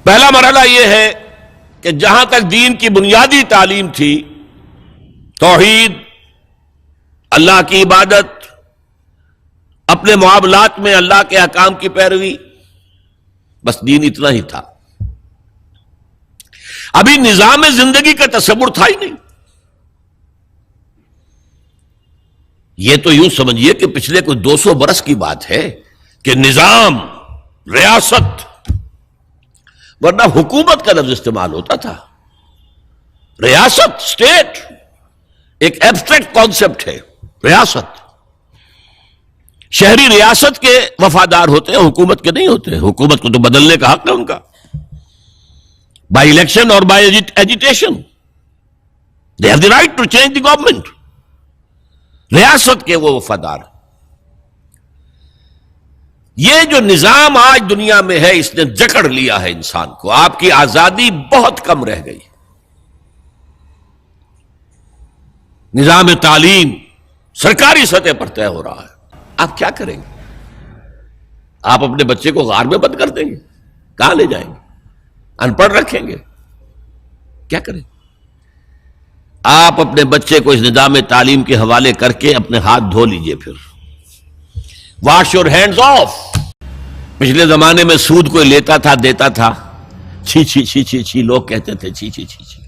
پہلا مرحلہ یہ ہے کہ جہاں تک دین کی بنیادی تعلیم تھی، توحید، اللہ کی عبادت، اپنے معاملات میں اللہ کے احکام کی پیروی، بس دین اتنا ہی تھا. ابھی نظام زندگی کا تصور تھا ہی نہیں. یہ تو یوں سمجھیے کہ پچھلے کوئی 200 برس کی بات ہے کہ نظام، ریاست، ورنہ حکومت کا لفظ استعمال ہوتا تھا. ریاست، اسٹیٹ ایک ایبسٹریکٹ کانسیپٹ ہے. ریاست، شہری ریاست کے وفادار ہوتے ہیں، حکومت کے نہیں ہوتے. حکومت کو تو بدلنے کا حق ہے ان کا، بائی الیکشن اور by agitation. They have the right to change the government. ریاست کے وہ وفادار. یہ جو نظام آج دنیا میں ہے اس نے جکڑ لیا ہے انسان کو. آپ کی آزادی بہت کم رہ گئی. نظام تعلیم سرکاری سطح پر طے ہو رہا ہے. آپ کیا کریں گے؟ آپ اپنے بچے کو غار میں بند کر دیں گے؟ کہاں لے جائیں گے؟ ان پڑھ رکھیں گے؟ کیا کریں؟ آپ اپنے بچے کو اس نظام تعلیم کے حوالے کر کے اپنے ہاتھ دھو لیجئے. پھر واش یور ہینڈز آف. پچھلے زمانے میں سود کوئی لیتا تھا، دیتا تھا، چھی چھی چھی چھی چھی لوگ کہتے تھے، چھی چھی چھی چھی.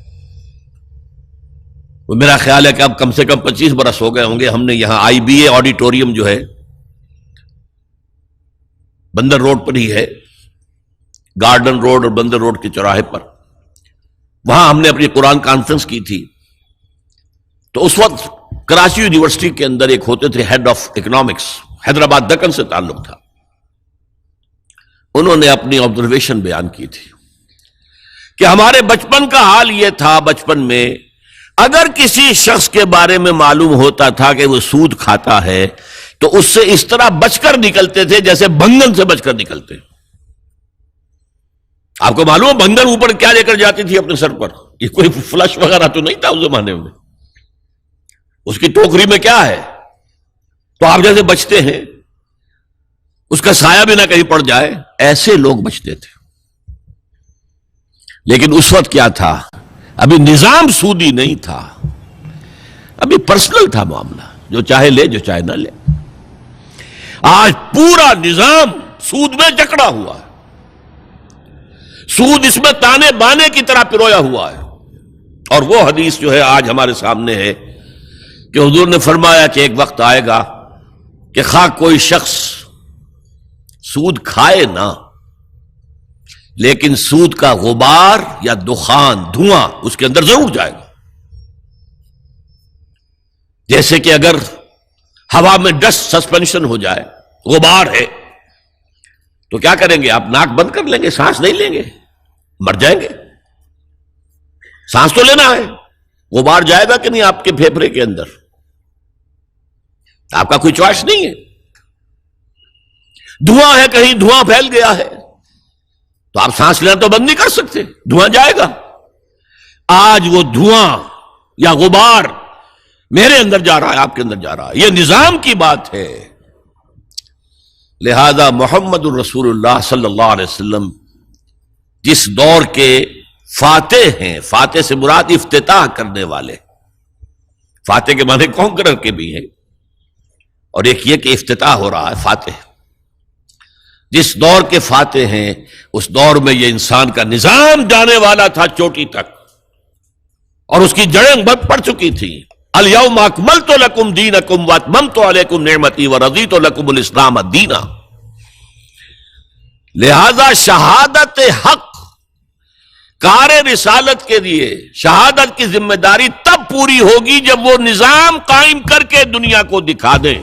وہ میرا خیال ہے کہ اب کم سے کم 25 برس ہو گئے ہوں گے. ہم نے یہاں آئی بی اے آڈیٹوریم جو ہے بندر روڈ پر ہی ہے، گارڈن روڈ اور بندر روڈ کے چوراہے پر، وہاں ہم نے اپنی قرآن کانفرنس کی تھی. تو اس وقت کراچی یونیورسٹی کے اندر ایک ہوتے تھے head of economics, Hyderabad Deccan سے تعلق تھا. انہوں نے اپنی آبزرویشن بیان کی تھی کہ ہمارے بچپن کا حال یہ تھا، بچپن میں اگر کسی شخص کے بارے میں معلوم ہوتا تھا کہ وہ سود کھاتا ہے تو اس سے اس طرح بچ کر نکلتے تھے جیسے بھنگن سے بچ کر نکلتے. آپ کو معلوم ہے بھنگن اوپر کیا لے کر جاتی تھی اپنے سر پر؟ یہ کوئی فلش وغیرہ تو نہیں تھا اس زمانے میں. اس کی ٹوکری میں کیا ہے؟ تو آپ جیسے بچتے ہیں، اس کا سایہ بھی نہ کہیں پڑ جائے، ایسے لوگ بچتے تھے. لیکن اس وقت کیا تھا؟ ابھی نظام سودی نہیں تھا، ابھی پرسنل تھا معاملہ، جو چاہے لے جو چاہے نہ لے. آج پورا نظام سود میں جکڑا ہوا ہے. سود اس میں تانے بانے کی طرح پرویا ہوا ہے. اور وہ حدیث جو ہے آج ہمارے سامنے ہے کہ حضور نے فرمایا کہ ایک وقت آئے گا کہ خواہ کوئی شخص سود کھائے نہ، لیکن سود کا غبار یا دخان، دھواں اس کے اندر ضرور جائے گا. جیسے کہ اگر ہوا میں ڈسٹ سسپینشن ہو جائے، غبار ہے، تو کیا کریں گے؟ آپ ناک بند کر لیں گے، سانس نہیں لیں گے، مر جائیں گے. سانس تو لینا ہے، غبار جائے گا کہ نہیں آپ کے پھیپھڑے کے اندر؟ آپ کا کوئی چوائس نہیں ہے. دھواں ہے، کہیں دھواں پھیل گیا ہے تو آپ سانس لینا تو بند نہیں کر سکتے، دھواں جائے گا. آج وہ دھواں یا غبار میرے اندر جا رہا ہے، آپ کے اندر جا رہا ہے. یہ نظام کی بات ہے. لہذا محمد الرسول اللہ صلی اللہ علیہ وسلم جس دور کے فاتح ہیں، فاتح سے مراد افتتاح کرنے والے، فاتح کے معنی کانکرر کے بھی ہیں، اور ایک یہ کہ افتتاح ہو رہا ہے، فاتح. جس دور کے فاتح ہیں اس دور میں یہ انسان کا نظام جانے والا تھا چوٹی تک، اور اس کی جڑیں پڑ چکی تھی. الیوم اکملت لکم دینکم واتممت علیکم نعمتی ورضیت لکم الاسلام دینا. لہذا شہادت حق، کار رسالت کے لیے شہادت کی ذمہ داری تب پوری ہوگی جب وہ نظام قائم کر کے دنیا کو دکھا دیں